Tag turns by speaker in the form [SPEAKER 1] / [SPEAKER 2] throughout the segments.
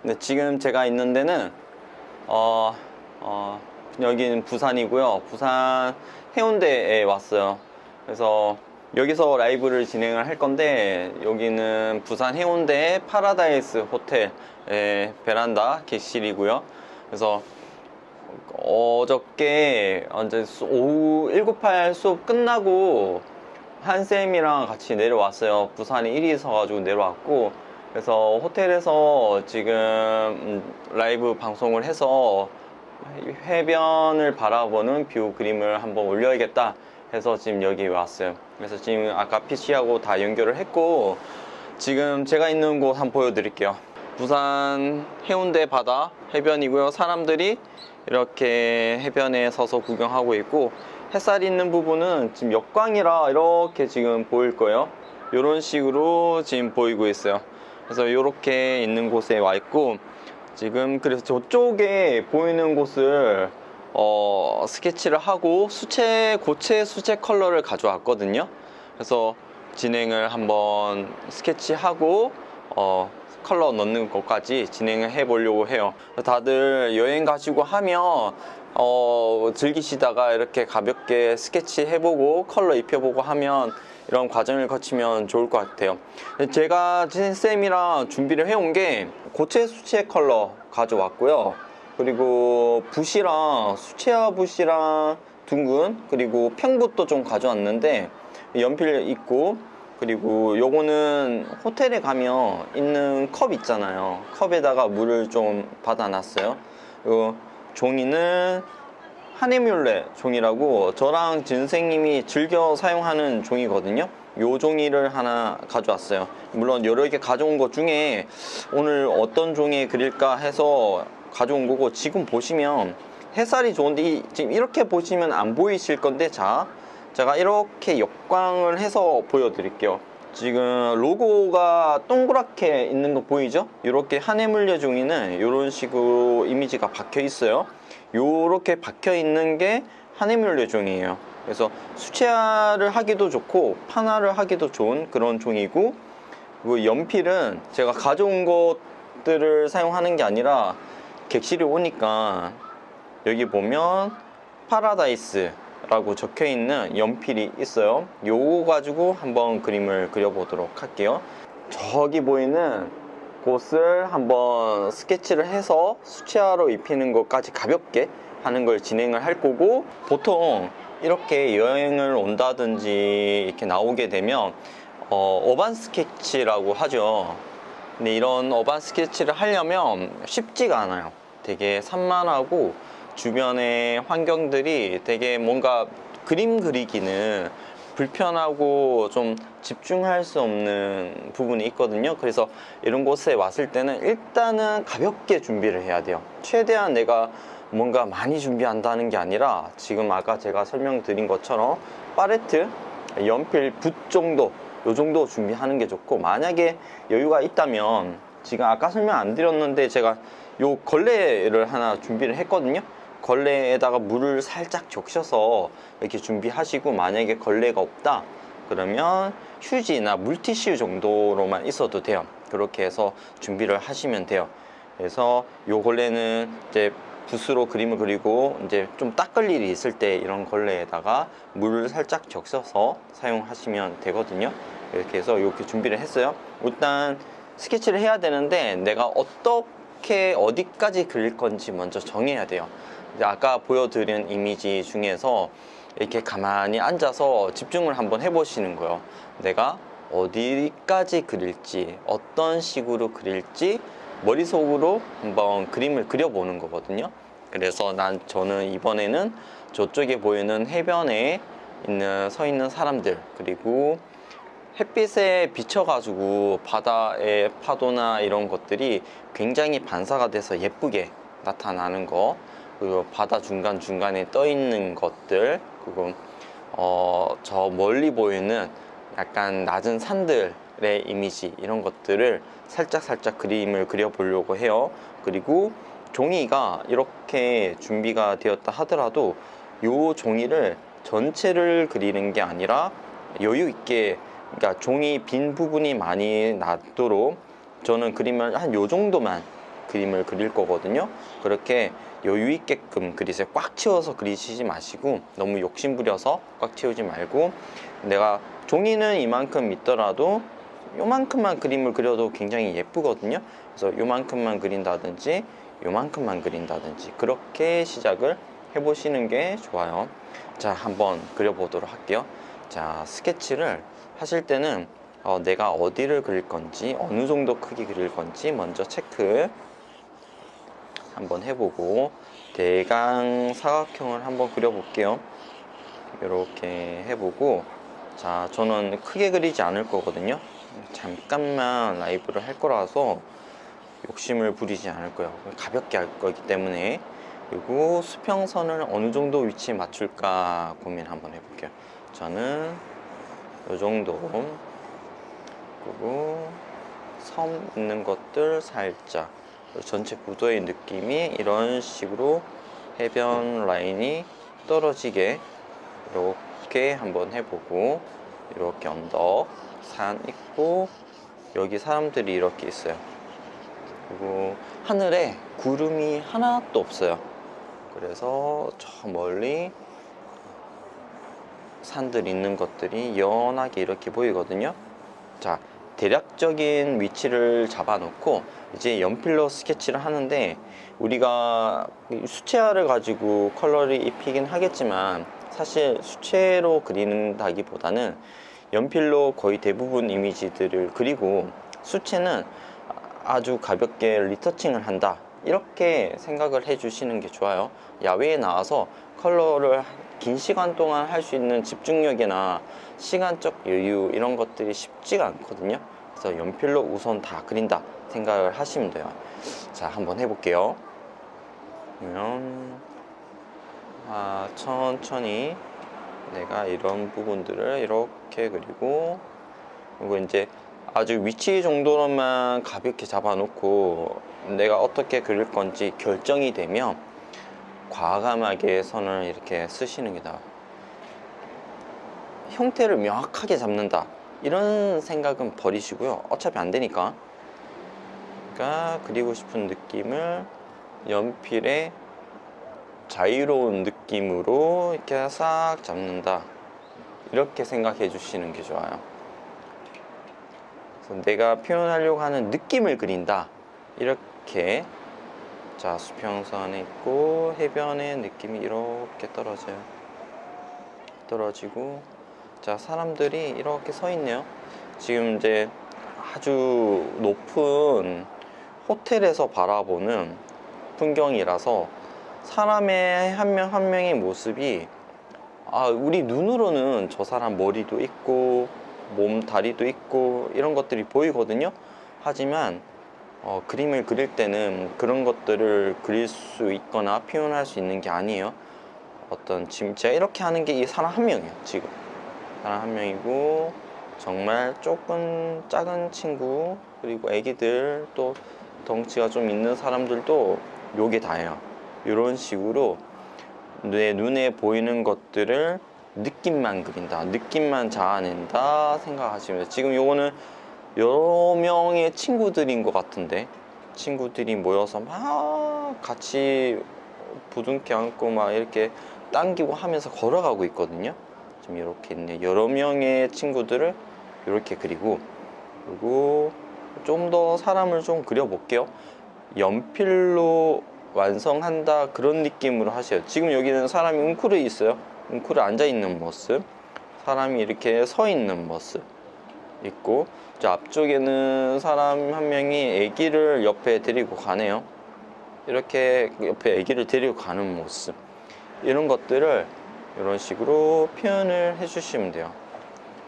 [SPEAKER 1] 근데 지금 제가 있는 데는 여기는 부산이고요. 부산 해운대에 왔어요. 그래서 여기서 라이브를 진행을 할 건데, 여기는 부산 해운대 파라다이스 호텔의 베란다 객실이고요. 그래서 어저께 오후 198 수업 끝나고 한쌤이랑 같이 내려왔어요. 부산에 일이 있어가지고 내려왔고, 그래서 호텔에서 지금 라이브 방송을 해서 해변을 바라보는 뷰 그림을 한번 올려야겠다 해서 지금 여기 왔어요. 그래서 지금 아까 PC하고 다 연결을 했고, 지금 제가 있는 곳 한번 보여드릴게요. 부산 해운대 바다 해변이고요. 사람들이 이렇게 해변에 서서 구경하고 있고, 햇살이 있는 부분은 지금 역광이라 이렇게 지금 보일 거예요. 이런 식으로 지금 보이고 있어요. 그래서 이렇게 있는 곳에 와 있고, 지금 그래서 저쪽에 보이는 곳을 스케치를 하고 고체 수채 컬러를 가져왔거든요. 그래서 진행을 한번 스케치하고 컬러 넣는 것까지 진행을 해 보려고 해요. 다들 여행 가시고 하면 즐기시다가 이렇게 가볍게 스케치 해보고 컬러 입혀보고 하면 이런 과정을 거치면 좋을 것 같아요. 제가 쌤이랑 준비를 해온 게 고체 수채 컬러 가져왔고요. 그리고 붓이랑 수채화 붓이랑 둥근, 그리고 평붓도 좀 가져왔는데 연필 있고, 그리고 요거는 호텔에 가면 있는 컵 있잖아요. 컵에다가 물을 좀 받아놨어요. 요 종이는 하네뮬레 종이라고 저랑 진생님이 즐겨 사용하는 종이거든요. 요 종이를 하나 가져왔어요. 물론 여러 개 가져온 것 중에 오늘 어떤 종이에 그릴까 해서 가져온 거고, 지금 보시면 햇살이 좋은데 지금 이렇게 보시면 안 보이실 건데, 제가 이렇게 역광을 해서 보여드릴게요. 지금 로고가 동그랗게 있는 거 보이죠? 이렇게 하네물레 종이는 이런 식으로 이미지가 박혀 있어요. 이렇게 박혀 있는 게 하네물레 종이에요. 그래서 수채화를 하기도 좋고 판화를 하기도 좋은 그런 종이고, 그리고 연필은 제가 가져온 것들을 사용하는 게 아니라 객실에 오니까 여기 보면 파라다이스 라고 적혀 있는 연필이 있어요. 요거 가지고 한번 그림을 그려보도록 할게요. 저기 보이는 곳을 한번 스케치를 해서 수채화로 입히는 것까지 가볍게 하는 걸 진행을 할 거고, 보통 이렇게 여행을 온다든지 이렇게 나오게 되면 어반 스케치라고 하죠. 근데 이런 어반 스케치를 하려면 쉽지가 않아요. 되게 산만하고 주변의 환경들이 되게 뭔가 그림 그리기는 불편하고 좀 집중할 수 없는 부분이 있거든요. 그래서 이런 곳에 왔을 때는 일단은 가볍게 준비를 해야 돼요. 최대한 내가 뭔가 많이 준비한다는 게 아니라, 지금 아까 제가 설명드린 것처럼 팔레트, 연필, 붓 정도, 요 정도 준비하는 게 좋고, 만약에 여유가 있다면, 지금 아까 설명 안 드렸는데 제가 요 걸레를 하나 준비를 했거든요. 걸레에다가 물을 살짝 적셔서 이렇게 준비하시고, 만약에 걸레가 없다 그러면 휴지나 물티슈 정도로만 있어도 돼요. 그렇게 해서 준비를 하시면 돼요. 그래서 요 걸레는 이제 붓으로 그림을 그리고 이제 좀 닦을 일이 있을 때 이런 걸레에다가 물을 살짝 적셔서 사용하시면 되거든요. 이렇게 해서 이렇게 준비를 했어요. 일단 스케치를 해야 되는데, 내가 어떻게 어디까지 그릴 건지 먼저 정해야 돼요. 아까 보여드린 이미지 중에서 이렇게 가만히 앉아서 집중을 한번 해보시는 거예요. 내가 어디까지 그릴지, 어떤 식으로 그릴지 머릿속으로 한번 그림을 그려보는 거거든요. 그래서 저는 이번에는 저쪽에 보이는 해변에 서 있는 사람들, 그리고 햇빛에 비춰가지고 바다의 파도나 이런 것들이 굉장히 반사가 돼서 예쁘게 나타나는 거, 그리고 바다 중간중간에 떠 있는 것들, 그리고 저 멀리 보이는 약간 낮은 산들의 이미지, 이런 것들을 살짝 그림을 그려 보려고 해요. 그리고 종이가 이렇게 준비가 되었다 하더라도 이 종이를 전체를 그리는 게 아니라 여유 있게, 그러니까 종이 빈 부분이 많이 나도록 저는 그림을 한 요 정도만 그림을 그릴 거거든요. 그렇게 여유 있게끔 그리세요. 꽉 채워서 그리시지 마시고 너무 욕심부려서 꽉 채우지 말고, 내가 종이는 이만큼 있더라도 요만큼만 그림을 그려도 굉장히 예쁘거든요. 그래서 요만큼만 그린다든지 요만큼만 그린다든지 그렇게 시작을 해보시는 게 좋아요. 자, 한번 그려보도록 할게요. 자, 스케치를 하실 때는 내가 어디를 그릴 건지, 어느 정도 크기 그릴 건지 먼저 체크 한번 해보고, 대강 사각형을 한번 그려볼게요. 이렇게 해보고, 자, 저는 크게 그리지 않을 거거든요. 잠깐만 라이브를 할 거라서 욕심을 부리지 않을 거예요. 가볍게 할 거기 때문에. 그리고 수평선을 어느 정도 위치에 맞출까 고민 한번 해볼게요. 저는 이 정도, 그리고 섬 있는 것들 살짝, 전체 구도의 느낌이 이런 식으로 해변 라인이 떨어지게 이렇게 한번 해보고, 이렇게 언덕, 산 있고, 여기 사람들이 이렇게 있어요. 그리고 하늘에 구름이 하나도 없어요. 그래서 저 멀리 산들 있는 것들이 연하게 이렇게 보이거든요. 자, 대략적인 위치를 잡아 놓고 이제 연필로 스케치를 하는데, 우리가 수채화를 가지고 컬러를 입히긴 하겠지만 사실 수채로 그린다기보다는 연필로 거의 대부분 이미지들을 그리고, 수채는 아주 가볍게 리터칭을 한다, 이렇게 생각을 해 주시는 게 좋아요. 야외에 나와서 컬러를 긴 시간 동안 할 수 있는 집중력이나 시간적 여유, 이런 것들이 쉽지가 않거든요. 그래서 연필로 우선 다 그린다 생각을 하시면 돼요. 자, 한번 해볼게요. 그러면 천천히 내가 이런 부분들을 이렇게 그리고, 그리고 이제 아주 위치 정도로만 가볍게 잡아 놓고 내가 어떻게 그릴 건지 결정이 되면 과감하게 선을 이렇게 쓰시는 게 나아요. 형태를 명확하게 잡는다, 이런 생각은 버리시고요. 어차피 안 되니까. 그러니까 그리고 싶은 느낌을 연필에 자유로운 느낌으로 이렇게 싹 잡는다, 이렇게 생각해 주시는 게 좋아요. 그래서 내가 표현하려고 하는 느낌을 그린다, 이렇게. 자, 수평선에 있고 해변의 느낌이 이렇게 떨어지고, 자, 사람들이 이렇게 서 있네요. 지금 이제 아주 높은 호텔에서 바라보는 풍경이라서 사람의 한 명 한 명의 모습이, 우리 눈으로는 저 사람 머리도 있고 몸, 다리도 있고 이런 것들이 보이거든요. 하지만 그림을 그릴 때는 그런 것들을 그릴 수 있거나 표현할 수 있는 게 아니에요. 지금 제가 이렇게 하는 게 이 사람 한 명이에요. 지금 사람 한 명이고, 정말 조금 작은 친구, 그리고 애기들, 또 덩치가 좀 있는 사람들도 요게 다예요. 이런 식으로 내 눈에 보이는 것들을 느낌만 그린다, 느낌만 자아낸다 생각하시면 돼요. 지금 요거는 여러 명의 친구들인 것 같은데, 친구들이 모여서 막 같이 부둥켜 안고 막 이렇게 당기고 하면서 걸어가고 있거든요. 좀 이렇게 있네. 여러 명의 친구들을 이렇게 그리고 좀 더 사람을 좀 그려볼게요. 연필로 완성한다, 그런 느낌으로 하세요. 지금 여기는 사람이 웅크려 있어요. 웅크려 앉아 있는 모습, 사람이 이렇게 서 있는 모습 있고, 저 앞쪽에는 사람 한 명이 아기를 옆에 데리고 가네요. 이렇게 옆에 아기를 데리고 가는 모습, 이런 것들을 이런 식으로 표현을 해 주시면 돼요.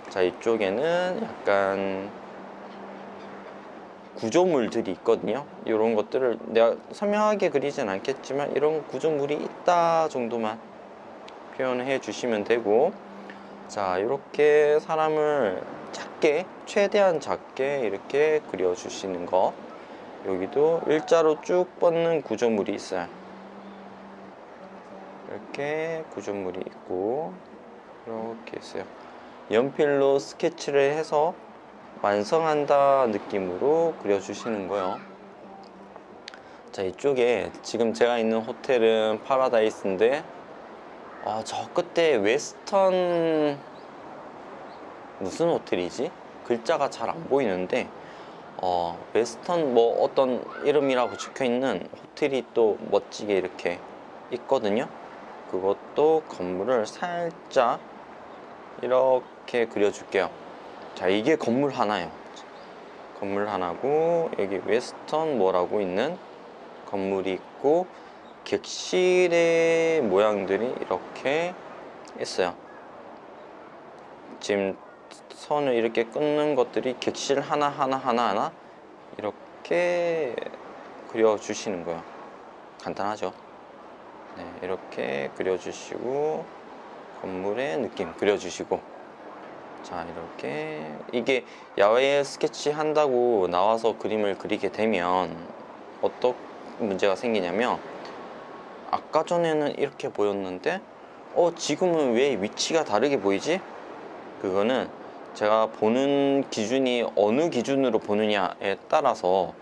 [SPEAKER 1] 자, 이쪽에는 약간 구조물들이 있거든요. 이런 것들을 내가 선명하게 그리진 않겠지만 이런 구조물이 있다 정도만 표현해 주시면 되고, 자, 이렇게 사람을 작게, 최대한 작게 이렇게 그려 주시는 거. 여기도 일자로 쭉 뻗는 구조물이 있어요. 이렇게 구조물이 있고 이렇게 있어요. 연필로 스케치를 해서 완성한다 느낌으로 그려주시는 거예요. 자, 이쪽에 지금 제가 있는 호텔은 파라다이스인데 저 끝에 웨스턴 무슨 호텔이지? 글자가 잘 안 보이는데 웨스턴 뭐 어떤 이름이라고 적혀있는 호텔이 또 멋지게 이렇게 있거든요. 그것도 건물을 살짝 이렇게 그려줄게요. 자, 이게 건물 하나요. 건물 하나고 여기 웨스턴 뭐라고 있는 건물이 있고 객실의 모양들이 이렇게 있어요. 지금 선을 이렇게 끊는 것들이 객실 하나 이렇게 그려주시는 거예요. 간단하죠? 네, 이렇게 그려주시고 건물의 느낌 그려주시고, 자, 이렇게 이게 야외 스케치 한다고 나와서 그림을 그리게 되면 어떤 문제가 생기냐면, 아까 전에는 이렇게 보였는데 지금은 왜 위치가 다르게 보이지? 그거는 제가 보는 기준이 어느 기준으로 보느냐에 따라서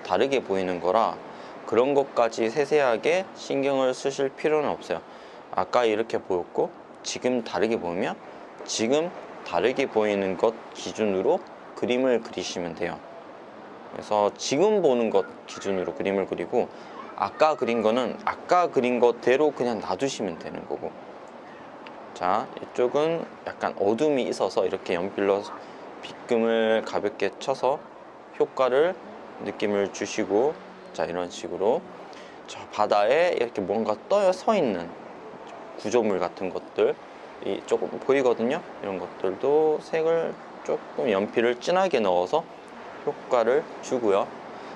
[SPEAKER 1] 다르게 보이는 거라 그런 것까지 세세하게 신경을 쓰실 필요는 없어요. 아까 이렇게 보였고 지금 다르게 보이면 지금 다르게 보이는 것 기준으로 그림을 그리시면 돼요. 그래서 지금 보는 것 기준으로 그림을 그리고 아까 그린 거는 아까 그린 것대로 그냥 놔두시면 되는 거고, 자, 이쪽은 약간 어둠이 있어서 이렇게 연필로 빗금을 가볍게 쳐서 효과를 느낌을 주시고, 자, 이런 식으로 저 바다에 이렇게 뭔가 떠 서 있는 구조물 같은 것들이 조금 보이거든요. 이런 것들도 색을 조금 연필을 진하게 넣어서 효과를 주고요.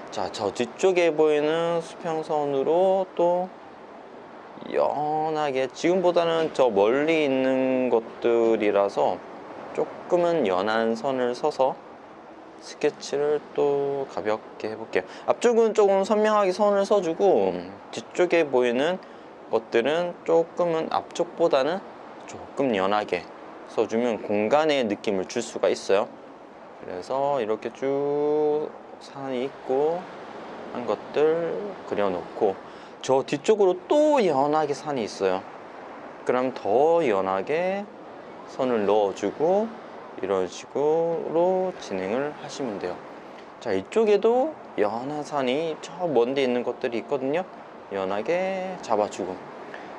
[SPEAKER 1] 자, 저 뒤쪽에 보이는 수평선으로 또 연하게, 지금보다는 저 멀리 있는 것들이라서 조금은 연한 선을 서서 스케치를 또 가볍게 해볼게요. 앞쪽은 조금 선명하게 선을 써주고 뒤쪽에 보이는 것들은 조금은 앞쪽보다는 조금 연하게 써주면 공간의 느낌을 줄 수가 있어요. 그래서 이렇게 쭉 산이 있고 한 것들 그려놓고, 저 뒤쪽으로 또 연하게 산이 있어요. 그럼 더 연하게 선을 넣어주고 이런 식으로 진행을 하시면 돼요. 자, 이쪽에도 연한 산이 저 먼데 있는 것들이 있거든요. 연하게 잡아주고,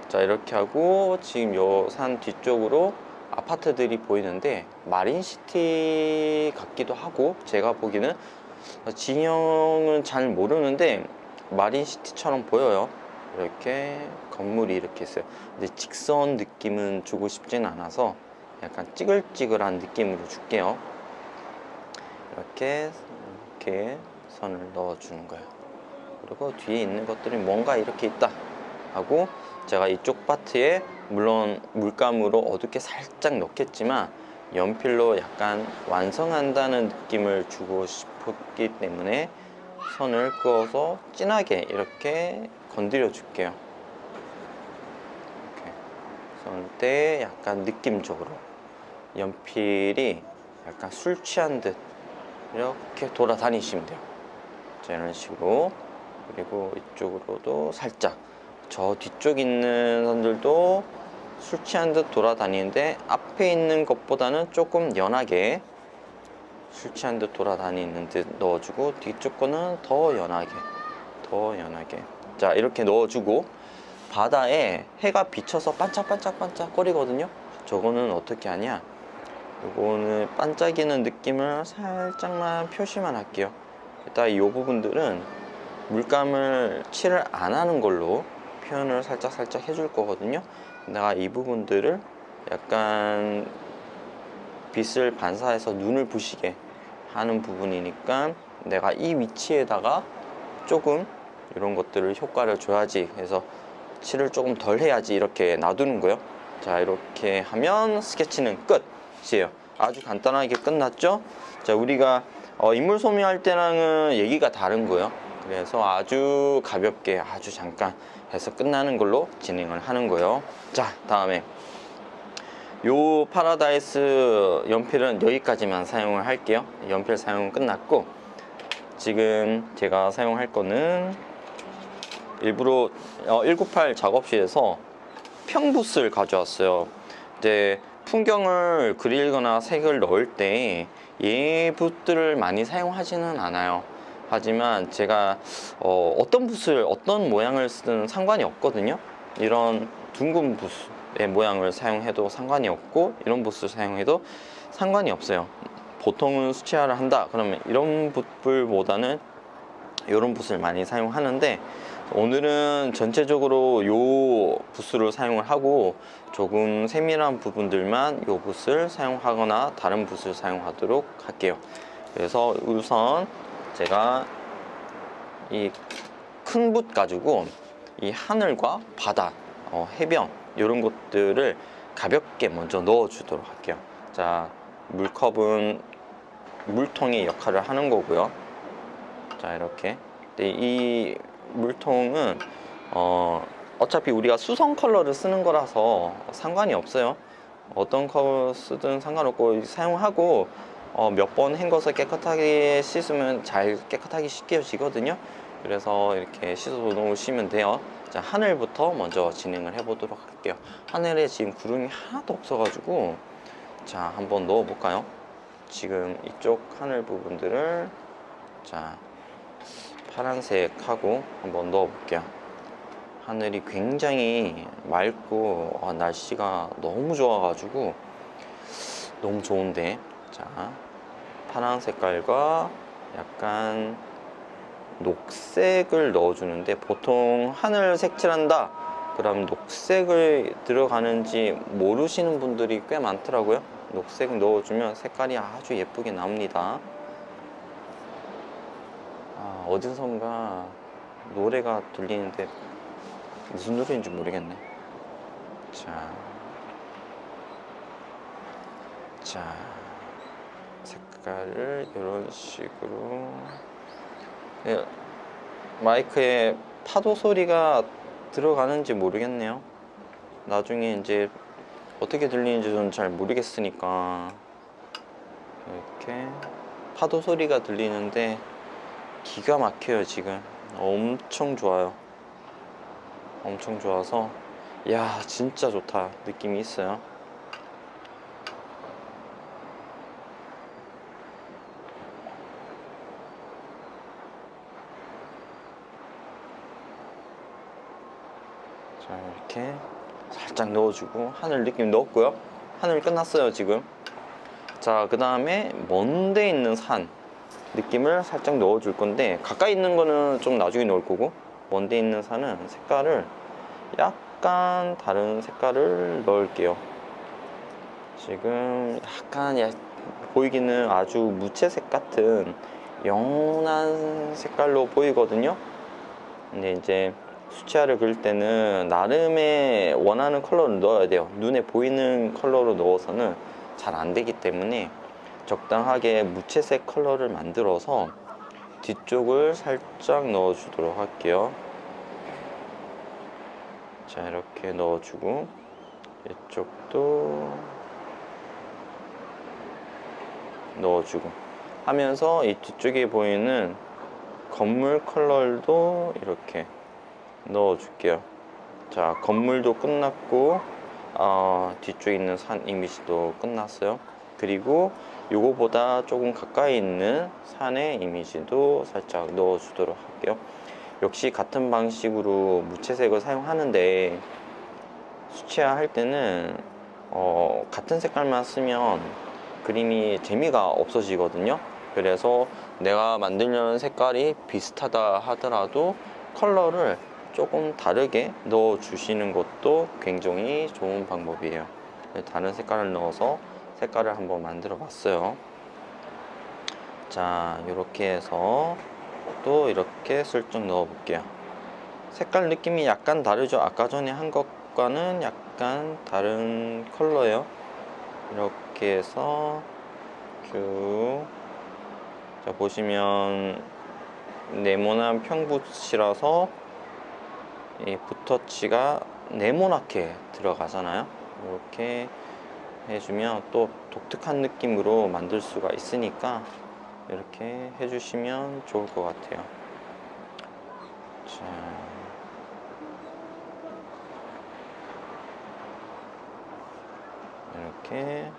[SPEAKER 1] 자, 이렇게 하고 지금 요 산 뒤쪽으로 아파트들이 보이는데 마린시티 같기도 하고, 제가 보기에는 진영은 잘 모르는데 마린시티처럼 보여요. 이렇게 건물이 이렇게 있어요. 근데 직선 느낌은 주고 싶진 않아서 약간 찌글찌글한 느낌으로 줄게요. 이렇게 선을 넣어주는 거예요. 그리고 뒤에 있는 것들이 뭔가 이렇게 있다 하고, 제가 이쪽 파트에 물론 물감으로 어둡게 살짝 넣겠지만 연필로 약간 완성한다는 느낌을 주고 싶었기 때문에 선을 그어서 진하게 이렇게 건드려 줄게요. 이렇게 선 때 약간 느낌적으로 연필이 약간 술 취한 듯 이렇게 돌아다니시면 돼요. 자, 이런 식으로. 그리고 이쪽으로도 살짝, 저 뒤쪽 있는 선들도 술 취한 듯 돌아다니는데 앞에 있는 것보다는 조금 연하게 술 취한 듯 돌아다니는 듯 넣어주고, 뒤쪽 거는 더 연하게. 자, 이렇게 넣어주고, 바다에 해가 비쳐서 반짝반짝 거리거든요. 저거는 어떻게 하냐, 요거는 반짝이는 느낌을 살짝만 표시만 할게요. 일단 이 부분들은 물감을 칠을 안 하는 걸로 표현을 살짝 해줄 거거든요. 내가 이 부분들을 약간 빛을 반사해서 눈을 부시게 하는 부분이니까 내가 이 위치에다가 조금 이런 것들을 효과를 줘야지 해서 칠을 조금 덜 해야지 이렇게 놔두는 거예요. 자, 이렇게 하면 스케치는 끝이에요. 아주 간단하게 끝났죠. 자, 우리가 인물 소묘할 때랑은 얘기가 다른 거예요. 그래서 아주 가볍게 아주 잠깐 해서 끝나는 걸로 진행을 하는 거예요. 자, 다음에 요 파라다이스 연필은 여기까지만 사용을 할게요. 연필 사용은 끝났고, 지금 제가 사용할 거는 일부러 198 작업실에서 평붓을 가져왔어요. 이제 풍경을 그리거나 색을 넣을 때 이 붓들을 많이 사용하지는 않아요. 하지만 제가 어떤 붓을 어떤 모양을 쓰든 상관이 없거든요. 이런 둥근 붓의 모양을 사용해도 상관이 없고 이런 붓을 사용해도 상관이 없어요. 보통은 수채화를 한다 그러면 이런 붓들보다는 이런 붓을 많이 사용하는데, 오늘은 전체적으로 요 붓을 사용을 하고 조금 세밀한 부분들만 요 붓을 사용하거나 다른 붓을 사용하도록 할게요. 그래서 우선 제가 이 큰 붓 가지고 이 하늘과 바다, 해변 이런 것들을 가볍게 먼저 넣어 주도록 할게요. 자, 물컵은 물통의 역할을 하는 거고요. 자, 이렇게. 이 물통은 어차피 우리가 수성 컬러를 쓰는 거라서 상관이 없어요. 어떤 컬러 쓰든 상관없고 사용하고 몇 번 헹궈서 깨끗하게 씻으면 잘 깨끗하게 씻겨지거든요. 그래서 이렇게 씻어 놓으시면 돼요. 자, 하늘부터 먼저 진행을 해 보도록 할게요. 하늘에 지금 구름이 하나도 없어 가지고 자, 한번 넣어 볼까요? 지금 이쪽 하늘 부분들을 자, 파란색하고 한번 넣어 볼게요. 하늘이 굉장히 맑고 날씨가 너무 좋아 가지고 너무 좋은데, 자, 파란 색깔과 약간 녹색을 넣어 주는데, 보통 하늘 색칠한다 그럼 녹색을 들어가는지 모르시는 분들이 꽤 많더라고요. 녹색 넣어주면 색깔이 아주 예쁘게 나옵니다. 어디선가 노래가 들리는데 무슨 노래인지 모르겠네. 자, 색깔을 이런 식으로. 마이크에 파도 소리가 들어가는지 모르겠네요. 나중에 이제 어떻게 들리는지 좀 잘 모르겠으니까 이렇게 파도 소리가 들리는데 기가 막혀요. 지금 엄청 좋아요. 엄청 좋아서 야, 진짜 좋다 느낌이 있어요. 자, 이렇게 살짝 넣어주고 하늘 느낌 넣었고요. 하늘 끝났어요 지금. 자, 그 다음에 먼데 있는 산 느낌을 살짝 넣어줄 건데, 가까이 있는 거는 좀 나중에 넣을 거고, 먼데 있는 산은 색깔을 약간 다른 색깔을 넣을게요. 지금 약간 보이기는 아주 무채색 같은 연한 색깔로 보이거든요. 근데 이제 수채화를 그릴 때는 나름의 원하는 컬러를 넣어야 돼요. 눈에 보이는 컬러로 넣어서는 잘 안 되기 때문에 적당하게 무채색 컬러를 만들어서 뒤쪽을 살짝 넣어 주도록 할게요. 자, 이렇게 넣어 주고 이쪽도 넣어 주고 하면서 이 뒤쪽에 보이는 건물 컬러도 이렇게 넣어 줄게요. 자, 건물도 끝났고 뒤쪽에 있는 산 이미지도 끝났어요. 그리고 요거보다 조금 가까이 있는 산의 이미지도 살짝 넣어 주도록 할게요. 역시 같은 방식으로 무채색을 사용하는데, 수채화 할 때는 같은 색깔만 쓰면 그림이 재미가 없어지거든요. 그래서 내가 만들려는 색깔이 비슷하다 하더라도 컬러를 조금 다르게 넣어 주시는 것도 굉장히 좋은 방법이에요. 다른 색깔을 넣어서 색깔을 한번 만들어 봤어요. 자, 이렇게 해서 또 이렇게 슬쩍 넣어 볼게요. 색깔 느낌이 약간 다르죠. 아까 전에 한 것과는 약간 다른 컬러예요. 이렇게 해서 쭉. 자, 보시면 네모난 평붓이라서 이 붓터치가 네모나게 들어가잖아요. 이렇게 해주면 또 독특한 느낌으로 만들 수가 있으니까 이렇게 해주시면 좋을 것 같아요. 자, 이렇게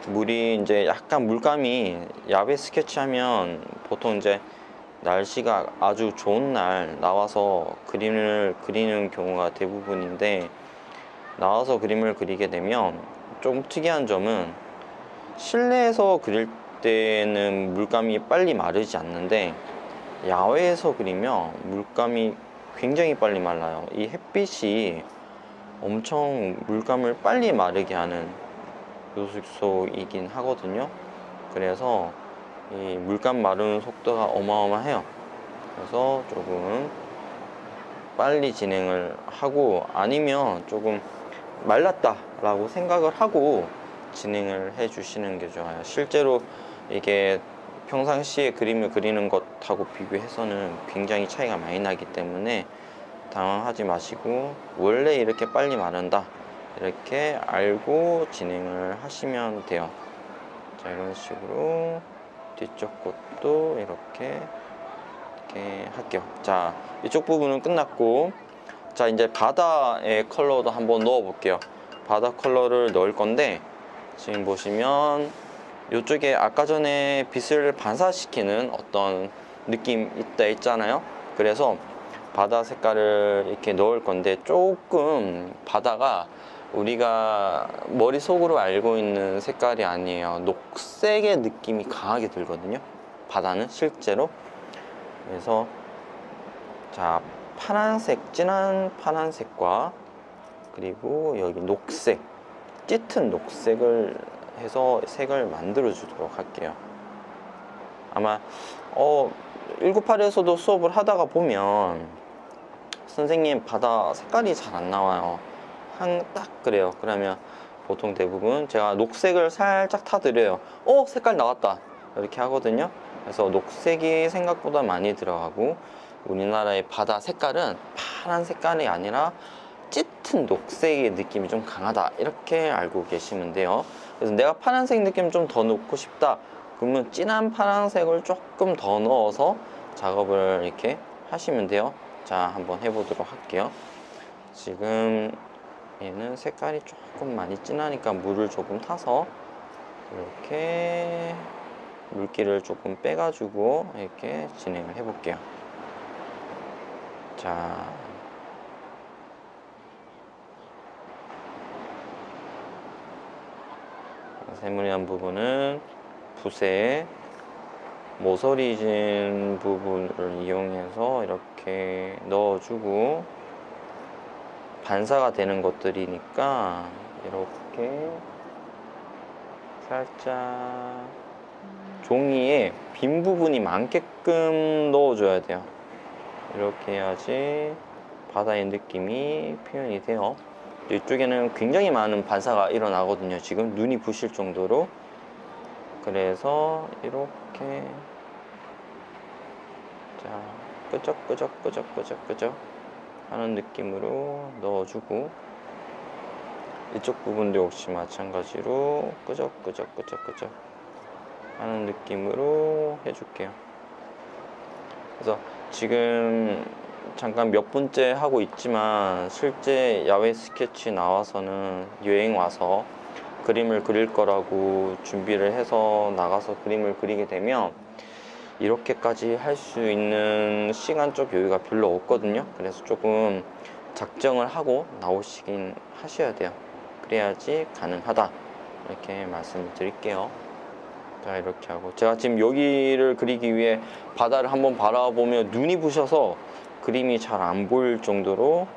[SPEAKER 1] 물이 이제 약간 물감이 야외 스케치하면 보통 이제 날씨가 아주 좋은 날 나와서 그림을 그리는 경우가 대부분인데, 나와서 그림을 그리게 되면 좀 특이한 점은 실내에서 그릴 때는 물감이 빨리 마르지 않는데 야외에서 그리면 물감이 굉장히 빨리 말라요. 이 햇빛이 엄청 물감을 빨리 마르게 하는 요소이긴 하거든요. 그래서 이 물감 마르는 속도가 어마어마해요. 그래서 조금 빨리 진행을 하고, 아니면 조금 말랐다 라고 생각을 하고 진행을 해 주시는 게 좋아요. 실제로 이게 평상시에 그림을 그리는 것하고 비교해서는 굉장히 차이가 많이 나기 때문에 당황하지 마시고, 원래 이렇게 빨리 마른다 이렇게 알고 진행을 하시면 돼요. 자, 이런 식으로 뒤쪽 것도 이렇게 할게요. 자, 이쪽 부분은 끝났고, 자, 이제 바다의 컬러도 한번 넣어 볼게요. 바다 컬러를 넣을 건데, 지금 보시면 이쪽에 아까 전에 빛을 반사시키는 어떤 느낌 있잖아요. 그래서 바다 색깔을 이렇게 넣을 건데, 조금 바다가 우리가 머릿속으로 알고 있는 색깔이 아니에요. 녹색의 느낌이 강하게 들거든요, 바다는 실제로. 그래서 자, 파란색, 진한 파란색과 그리고 여기 녹색, 짙은 녹색을 해서 색을 만들어 주도록 할게요. 아마 198에서도 수업을 하다가 보면 선생님 바다 색깔이 잘 안 나와요, 딱 그래요. 그러면 보통 대부분 제가 녹색을 살짝 타드려요. 색깔 나왔다 이렇게 하거든요. 그래서 녹색이 생각보다 많이 들어가고, 우리나라의 바다 색깔은 파란 색깔이 아니라 짙은 녹색의 느낌이 좀 강하다 이렇게 알고 계시면 돼요. 그래서 내가 파란색 느낌 좀 더 넣고 싶다 그러면 진한 파란색을 조금 더 넣어서 작업을 이렇게 하시면 돼요. 자, 한번 해보도록 할게요. 지금 얘는 색깔이 조금 많이 진하니까 물을 조금 타서 이렇게 물기를 조금 빼가지고 이렇게 진행을 해볼게요. 자, 세무리한 부분은 붓에 모서리 진 부분을 이용해서 이렇게 넣어주고, 반사가 되는 것들이니까 이렇게 살짝 종이에 빈 부분이 많게끔 넣어줘야 돼요. 이렇게 해야지 바다의 느낌이 표현이 돼요. 이쪽에는 굉장히 많은 반사가 일어나거든요, 지금 눈이 부실 정도로. 그래서 이렇게 자, 끄적끄적 하는 느낌으로 넣어주고, 이쪽 부분도 역시 마찬가지로 끄적끄적 하는 느낌으로 해줄게요. 그래서 지금 잠깐 몇 분째 하고 있지만, 실제 야외 스케치 나와서는 여행 와서 그림을 그릴 거라고 준비를 해서 나가서 그림을 그리게 되면 이렇게까지 할 수 있는 시간적 여유가 별로 없거든요. 그래서 조금 작정을 하고 나오시긴 하셔야 돼요. 그래야지 가능하다 이렇게 말씀을 드릴게요. 자, 이렇게 하고, 제가 지금 여기를 그리기 위해 바다를 한번 바라보면 눈이 부셔서 그림이 잘 안 보일 정도로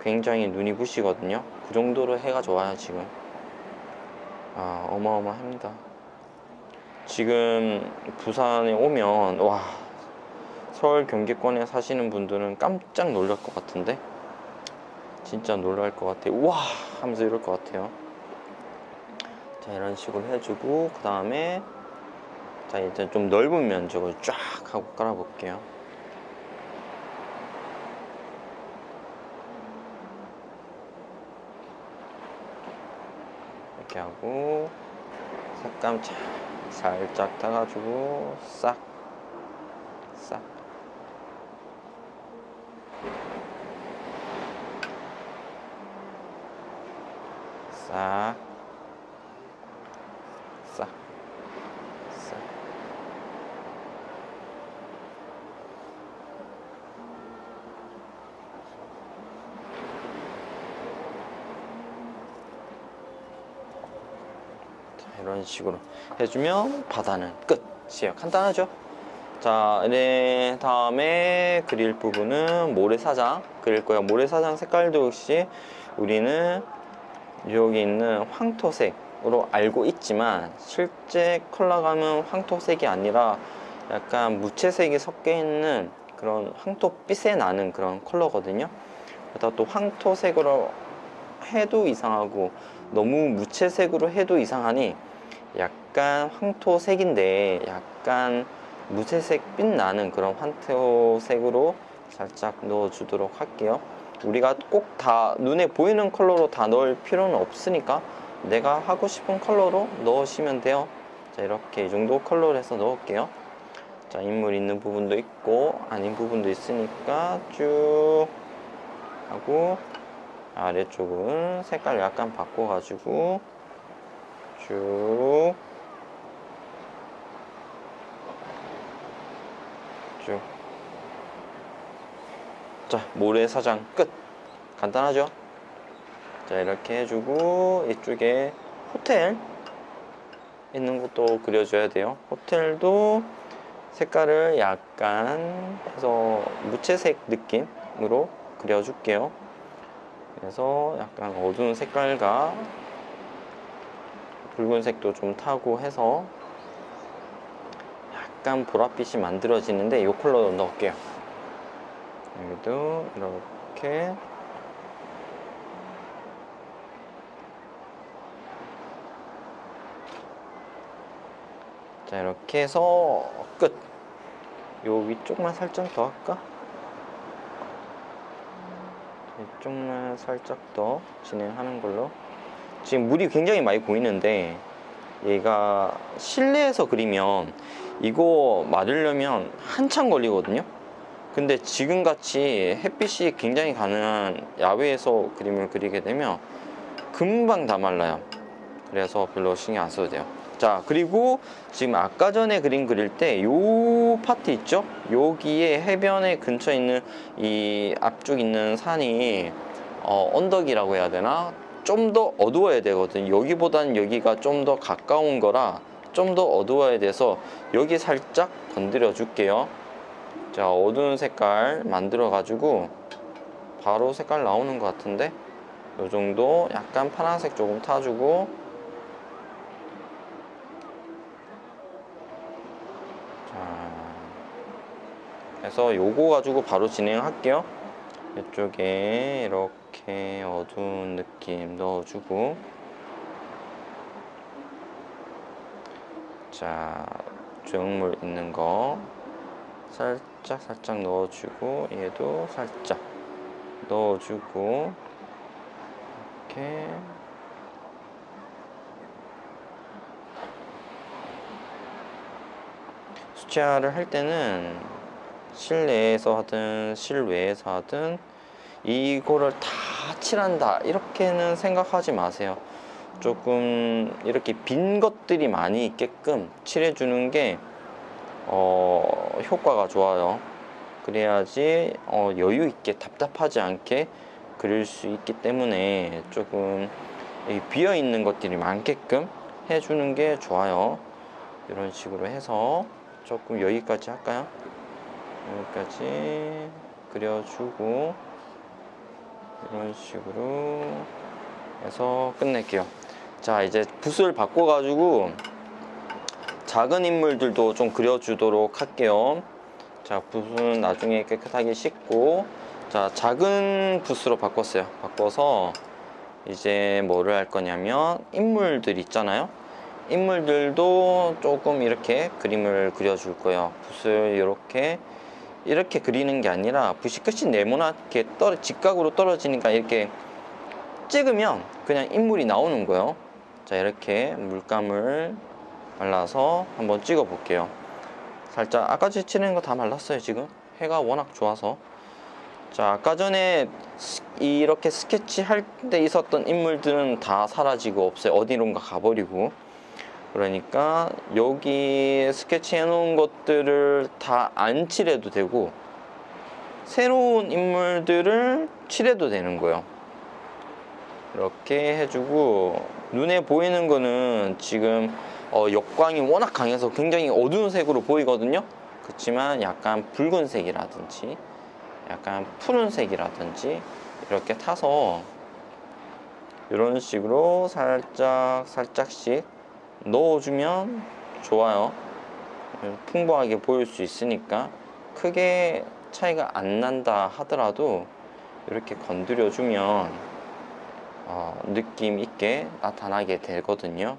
[SPEAKER 1] 굉장히 눈이 부시거든요. 그 정도로 해가 좋아요 지금. 어마어마합니다. 지금 부산에 오면, 와, 서울 경기권에 사시는 분들은 깜짝 놀랄 것 같은데, 진짜 놀랄 것 같아요. 와 하면서 이럴 것 같아요. 자, 이런 식으로 해주고, 그 다음에 자, 이제 좀 넓은 면적을 쫙 하고 깔아볼게요. 이렇게 하고 색감 살짝 타가지고 싹 싹, 싹, 싹. 자, 이런 식으로 해주면 바다는 끝이에요. 간단하죠? 자, 네, 다음에 그릴 부분은 모래사장 그릴 거예요. 모래사장 색깔도 역시 우리는 여기 있는 황토색으로 알고 있지만 실제 컬러감은 황토색이 아니라 약간 무채색이 섞여 있는 그런 황토빛에 나는 그런 컬러거든요. 그러다 또 황토색으로 해도 이상하고 너무 무채색으로 해도 이상하니 약간 황토색인데 약간 무채색 빛 나는 그런 황토색으로 살짝 넣어 주도록 할게요. 우리가 꼭 다 눈에 보이는 컬러로 다 넣을 필요는 없으니까 내가 하고 싶은 컬러로 넣으시면 돼요. 자, 이렇게 이 정도 컬러로 해서 넣을게요. 자, 인물 있는 부분도 있고 아닌 부분도 있으니까 쭉 하고 아래쪽은 색깔 약간 바꿔가지고 쭉 쭉. 자, 모래사장 끝. 간단하죠? 자, 이렇게 해주고 이쪽에 호텔 있는 것도 그려줘야 돼요. 호텔도 색깔을 약간 해서 무채색 느낌으로 그려줄게요. 그래서 약간 어두운 색깔과 붉은색도 좀 타고 해서 약간 보랏빛이 만들어지는데 이 컬러로 넣을게요. 여기도 이렇게 자, 이렇게 해서 끝. 요 위쪽만 살짝 더 할까? 이쪽만 살짝 더 진행하는 걸로. 지금 물이 굉장히 많이 보이는데 얘가 실내에서 그리면 이거 맞으려면 한참 걸리거든요. 근데 지금같이 햇빛이 굉장히 가능한 야외에서 그림을 그리게 되면 금방 다 말라요. 그래서 별로 신경 안 써도 돼요. 자, 그리고 지금 아까 전에 그림 그릴 때 요 파트 있죠? 여기에 해변에 근처에 있는 이 앞쪽 있는 산이 언덕이라고 해야 되나? 좀 더 어두워야 되거든요. 여기보다는 여기가 좀 더 가까운 거라 좀 더 어두워야 돼서 여기 살짝 건드려 줄게요. 자, 어두운 색깔 만들어 가지고 바로 색깔 나오는 것 같은데 요 정도 약간 파란색 조금 타주고 그래서 요거 가지고 바로 진행할게요. 이쪽에 이렇게 어두운 느낌 넣어주고 자, 조형물 있는 거 살짝 넣어주고 얘도 살짝 넣어주고 이렇게 수채화를 할 때는 실내에서 하든 실외에서 하든 이거를 다 칠한다 이렇게는 생각하지 마세요. 조금 이렇게 빈 것들이 많이 있게끔 칠해주는 게 효과가 좋아요. 그래야지 여유 있게 답답하지 않게 그릴 수 있기 때문에 조금 비어 있는 것들이 많게끔 해주는 게 좋아요. 이런 식으로 해서 조금 여기까지 할까요? 여기까지 그려주고 이런 식으로 해서 끝낼게요. 자, 이제 붓을 바꿔 가지고 작은 인물들도 좀 그려주도록 할게요. 자, 붓은 나중에 깨끗하게 씻고 자, 작은 붓으로 바꿨어요. 바꿔서 이제 뭐를 할 거냐면 인물들 있잖아요. 인물들도 조금 이렇게 그림을 그려줄 거예요. 붓을 이렇게 그리는 게 아니라 붓이 끝이 네모나게 직각으로 떨어지니까 이렇게 찍으면 그냥 인물이 나오는 거예요. 자, 이렇게 물감을 발라서 한번 찍어 볼게요. 살짝 아까 칠한 거 다 말랐어요. 지금 해가 워낙 좋아서. 자, 아까 전에 이렇게 스케치 할 때 있었던 인물들은 다 사라지고 없어요. 어디론가 가버리고. 그러니까 여기 스케치 해놓은 것들을 다 안 칠해도 되고 새로운 인물들을 칠해도 되는 거예요. 이렇게 해주고, 눈에 보이는 거는 지금 역광이 워낙 강해서 굉장히 어두운 색으로 보이거든요. 그렇지만 약간 붉은색이라든지 약간 푸른색이라든지 이렇게 타서 이런 식으로 살짝 살짝씩 넣어주면 좋아요. 풍부하게 보일 수 있으니까. 크게 차이가 안 난다 하더라도 이렇게 건드려주면 느낌 있게 나타나게 되거든요.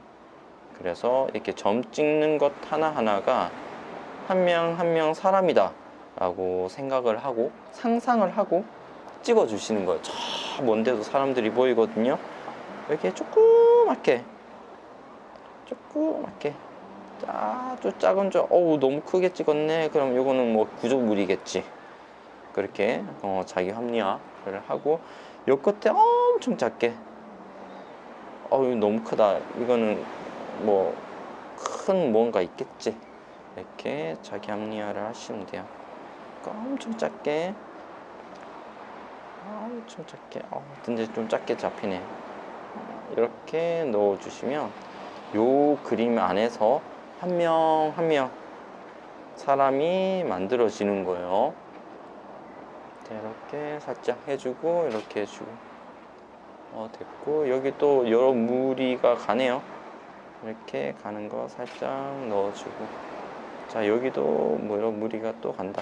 [SPEAKER 1] 그래서 이렇게 점 찍는 것 하나하나가 한 명 한 명 사람이다 라고 생각을 하고 상상을 하고 찍어 주시는 거예요. 저 먼데도 사람들이 보이거든요. 이렇게 조그맣게 아주 작은 점, 어우 너무 크게 찍었네. 그럼 이거는 뭐 구조물이겠지. 그렇게 자기 합리화를 하고, 요 끝에 엄청 작게, 어우 너무 크다, 이거는 뭐 큰 뭔가 있겠지. 이렇게 자기 합리화를 하시면 돼요. 엄청 작게, 근데 좀 작게 잡히네. 이렇게 넣어주시면 요 그림 안에서 한 명 한 명 사람이 만들어지는 거예요. 이렇게 살짝 해주고, 이렇게 해주고, 됐고, 여기 또 여러 무리가 가네요. 이렇게 가는 거 살짝 넣어주고, 자 여기도 뭐 여러 무리가 또 간다.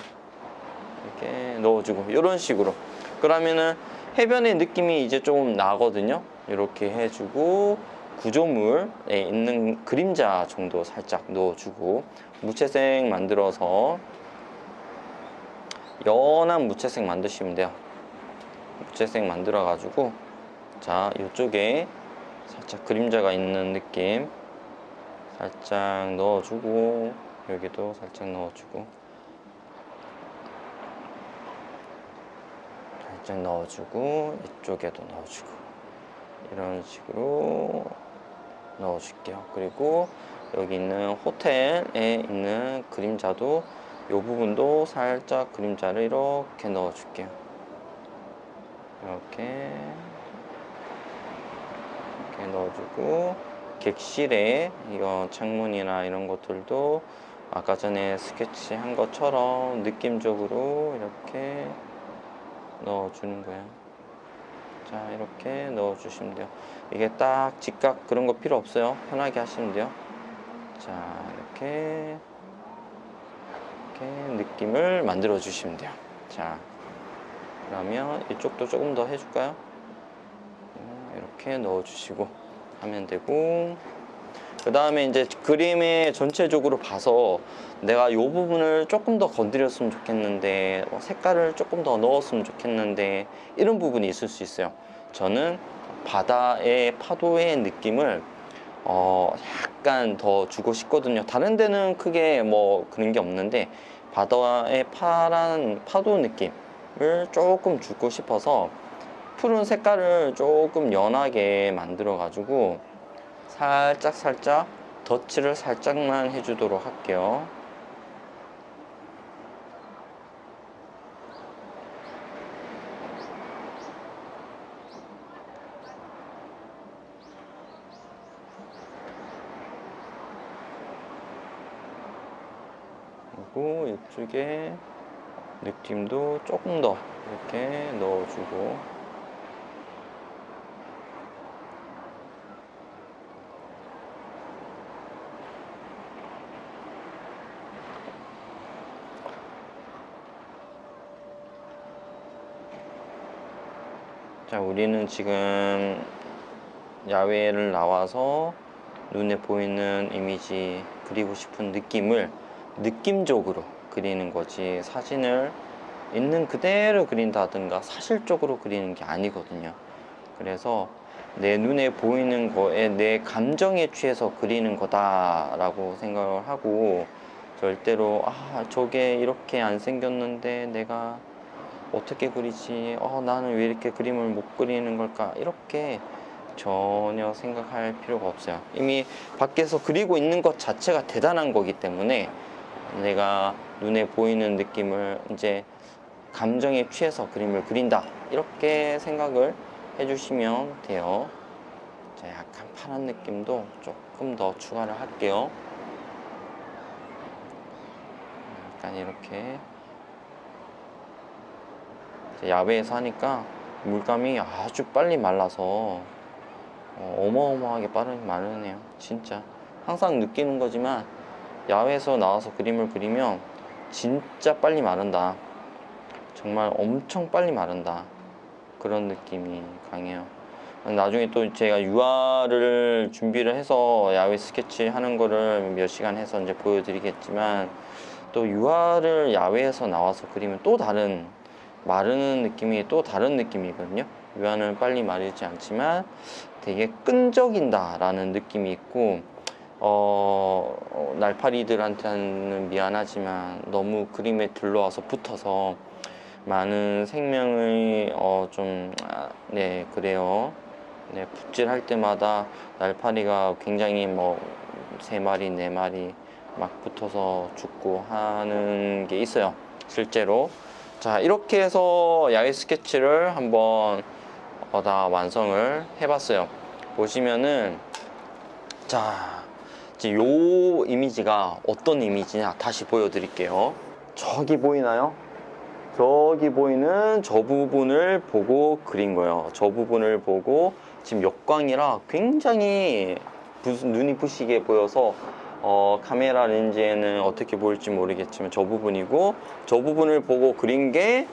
[SPEAKER 1] 이렇게 넣어주고, 이런 식으로. 그러면은 해변의 느낌이 이제 좀 나거든요. 이렇게 해주고, 구조물에 있는 그림자 정도 살짝 넣어주고, 무채색 만들어서 연한 무채색 만드시면 돼요. 무채색 만들어 가지고, 자 이쪽에 살짝 그림자가 있는 느낌 살짝 넣어주고, 여기도 살짝 넣어주고, 살짝 넣어주고, 이쪽에도 넣어주고, 이런 식으로 넣어줄게요. 그리고 여기 있는 호텔에 있는 그림자도 이 부분도 살짝 그림자를 이렇게 넣어줄게요. 이렇게 넣어주고, 객실에 이거 창문이나 이런 것들도 아까 전에 스케치 한 것처럼 느낌적으로 이렇게 넣어주는 거예요. 자 이렇게 넣어주시면 돼요. 이게 딱 직각 그런 거 필요 없어요. 편하게 하시면 돼요. 자 이렇게 느낌을 만들어 주시면 돼요. 자 그러면 이쪽도 조금 더 해줄까요? 이렇게 넣어 주시고 하면 되고, 그 다음에 이제 그림에 전체적으로 봐서 내가 이 부분을 조금 더 건드렸으면 좋겠는데, 색깔을 조금 더 넣었으면 좋겠는데, 이런 부분이 있을 수 있어요. 저는 바다의 파도의 느낌을 약간 더 주고 싶거든요. 다른 데는 크게 뭐 그런 게 없는데 바다의 파란 파도 느낌을 조금 주고 싶어서 푸른 색깔을 조금 연하게 만들어 가지고 살짝 덧칠을 살짝만 해주도록 할게요. 그리고 이쪽에 느낌도 조금 더 이렇게 넣어주고, 자 우리는 지금 야외를 나와서 눈에 보이는 이미지, 그리고 싶은 느낌을 느낌적으로 그리는 거지, 사진을 있는 그대로 그린다든가 사실적으로 그리는 게 아니거든요. 그래서 내 눈에 보이는 거에 내 감정에 취해서 그리는 거다라고 생각을 하고, 절대로 저게 이렇게 안 생겼는데 내가 어떻게 그리지? 나는 왜 이렇게 그림을 못 그리는 걸까? 이렇게 전혀 생각할 필요가 없어요. 이미 밖에서 그리고 있는 것 자체가 대단한 거기 때문에 내가 눈에 보이는 느낌을 이제 감정에 취해서 그림을 그린다. 이렇게 생각을 해주시면 돼요. 자, 약간 파란 느낌도 조금 더 추가를 할게요. 약간 이렇게 야외에서 하니까 물감이 아주 빨리 말라서 어마어마하게 빠르게 마르네요. 진짜 항상 느끼는 거지만 야외에서 나와서 그림을 그리면 진짜 빨리 마른다. 정말 엄청 빨리 마른다. 그런 느낌이 강해요. 나중에 또 제가 유화를 준비를 해서 야외 스케치 하는 거를 몇 시간 해서 이제 보여드리겠지만, 또 유화를 야외에서 나와서 그리면 또 다른, 마르는 느낌이 또 다른 느낌이거든요. 유화는 빨리 마르지 않지만 되게 끈적인다 라는 느낌이 있고, 날파리들한테는 미안하지만 너무 그림에 들러와서 붙어서 많은 생명의 네, 그래요. 네, 붓질할 때마다 날파리가 굉장히 뭐 3마리, 4마리 막 붙어서 죽고 하는 게 있어요. 실제로. 자, 이렇게 해서 야외 스케치를 한번 다 완성을 해봤어요. 보시면은, 자, 이제 요 이미지가 어떤 이미지냐 다시 보여드릴게요. 저기 보이나요? 저기 보이는 저 부분을 보고 그린 거예요. 저 부분을 보고 지금 역광이라 굉장히 눈이 부시게 보여서 카메라 렌즈에는 어떻게 보일지 모르겠지만 저 부분이고, 저 부분을 보고 그린 게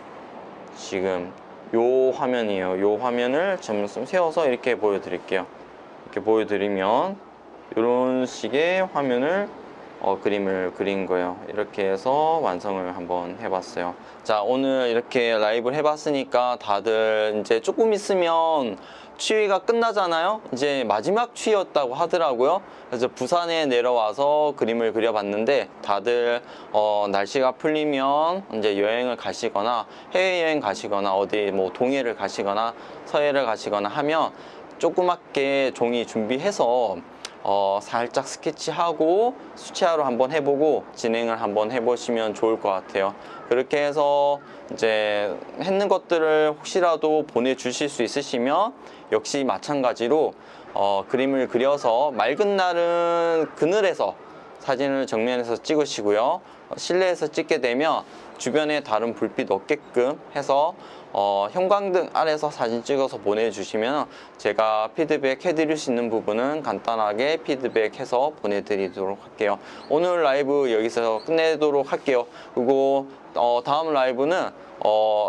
[SPEAKER 1] 지금 요 화면이에요. 요 화면을 좀 세워서 이렇게 보여드릴게요. 이렇게 보여드리면 이런 식의 화면을 그림을 그린 거예요. 이렇게 해서 완성을 한번 해봤어요. 자, 오늘 이렇게 라이브를 해봤으니까 다들 이제 조금 있으면 추위가 끝나잖아요. 이제 마지막 추위였다고 하더라고요. 그래서 부산에 내려와서 그림을 그려봤는데, 다들 날씨가 풀리면 이제 여행을 가시거나 해외여행 가시거나 어디 뭐 동해를 가시거나 서해를 가시거나 하면 조그맣게 종이 준비해서 살짝 스케치하고 수채화로 한번 해보고 진행을 한번 해보시면 좋을 것 같아요. 그렇게 해서 이제 했는 것들을 혹시라도 보내주실 수 있으시면 역시 마찬가지로 그림을 그려서 맑은 날은 그늘에서 사진을 정면에서 찍으시고요. 실내에서 찍게 되면 주변에 다른 불빛 없게끔 해서 형광등 아래서 사진 찍어서 보내주시면 제가 피드백 해드릴 수 있는 부분은 간단하게 피드백해서 보내드리도록 할게요. 오늘 라이브 여기서 끝내도록 할게요. 그리고 다음 라이브는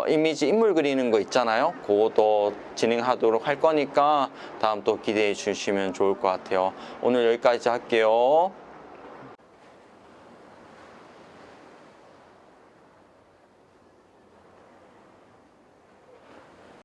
[SPEAKER 1] 이미지 인물 그리는 거 있잖아요. 그것도 진행하도록 할 거니까 다음 또 기대해 주시면 좋을 것 같아요. 오늘 여기까지 할게요.